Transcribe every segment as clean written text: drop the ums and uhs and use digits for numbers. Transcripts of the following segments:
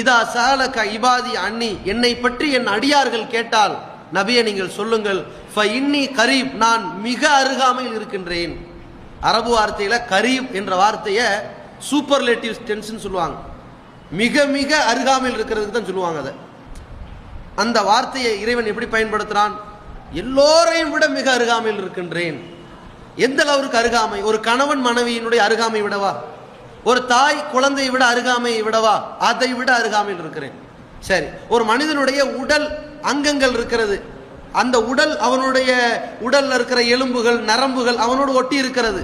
இதா சஅலக இபாதி அன்னி, என்னை பற்றி என் அடியார்கள் கேட்டால் நபியை நீங்கள் சொல்லுங்கள், ஃபஇன்னி கரீப், நான் மிக அருகாமையில் இருக்கின்றேன். அரபு வார்த்தையில கரீப் என்ற வார்த்தையை சூப்பர்லேட்டிவ் டென்ஸ்னு சொல்லுவாங்க. மிக மிக அருகாமையில் இருக்கிறதுக்கு தான் சொல்லுவாங்க. அதை அந்த வார்த்தையை இறைவன் எப்படி பயன்படுத்துறான்? எல்லோரையும் விட மிக அருகாமையில் இருக்கின்றேன். எந்த அளவுக்கு அருகாமை? ஒரு கணவன் மனைவியினுடைய அருகாமை விடவா? ஒரு தாய் குழந்தையை விட அருகாமையை விடவா? அதை விட அருகாமையில் இருக்கிறேன். சரி, ஒரு மனிதனுடைய உடல் அங்கங்கள் இருக்கிறது. அந்த உடல், அவனுடைய உடல்ல இருக்கிற எலும்புகள் நரம்புகள் அவனோடு ஒட்டி இருக்கிறது,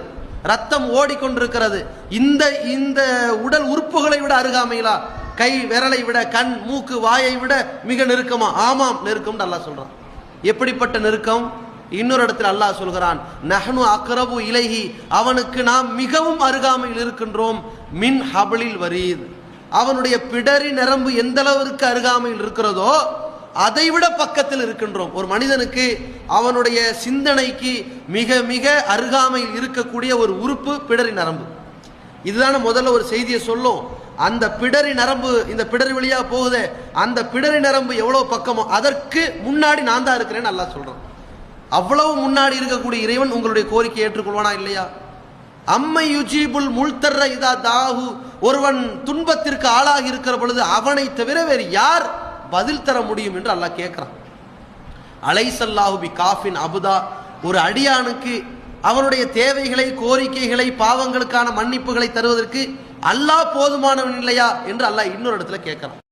ரத்தம் ஓடிக்கொண்டிருக்கிறது. இந்த இந்த உடல் உறுப்புகளை விட அருகாமையிலா? கை விரலை விட, கண் மூக்கு வாயை விட மிக நெருக்கமா? ஆமாம், நெருக்கம் அல்லாஹ் சொல்றான். எப்படிப்பட்ட நெருக்கம்? இன்னொரு இடத்தில் அல்லாஹ் சொல்கிறான், நஹ்னு அக்ரபு இலைஹி, அவனுக்கு நாம் மிகவும் அருகாமையில் இருக்கின்றோம். மின் ஹபிலில் வரீத், அவனுடைய பிடரி நரம்பு எந்த அளவிற்கு அருகாமையில் இருக்கிறதோ அதை விட பக்கத்தில் இருக்கின்றோம். ஒரு மனிதனுக்கு அவனுடைய சிந்தனைக்கு மிக மிக அருகாமையில் இருக்கக்கூடிய ஒரு உறுப்பு பிடரி நரம்பு. இதுதான முதல்ல ஒரு செய்தியை சொல்லும். அந்த பிடரி நரம்பு, இந்த பிடரி வழியா போகுதே, அந்த பிடரி நரம்பு எவ்வளவு பக்கமோ அதற்கு முன்னாடி நான் தான் இருக்கிறேன்னு அல்லாஹ் சொல்றான். அவ்வளவு முன்னாடி இருக்கக்கூடிய இறைவன் உங்களுடைய கோரிக்கை ஏற்றுக்கொள்வானா இல்லையா? அம்மை யுஜீபுல் முல்தர்ர இதா தாஹு, ஒருவன் துன்பத்திற்கு ஆளாகி இருக்கிற பொழுது அவனை தவிர வேறு யார் பதில் தர முடியும் என்று அல்லாஹ் கேட்கிறான். அலைசல்லாஹு பி காஃபின் அபுதா, ஒரு அடியானுக்கு அவனுடைய தேவைகளை, கோரிக்கைகளை, பாவங்களுக்கான மன்னிப்புகளை தருவதற்கு அல்லாஹ் போதுமானவன் இல்லையா என்று அல்லாஹ் இன்னொரு இடத்துல கேட்கிறான்.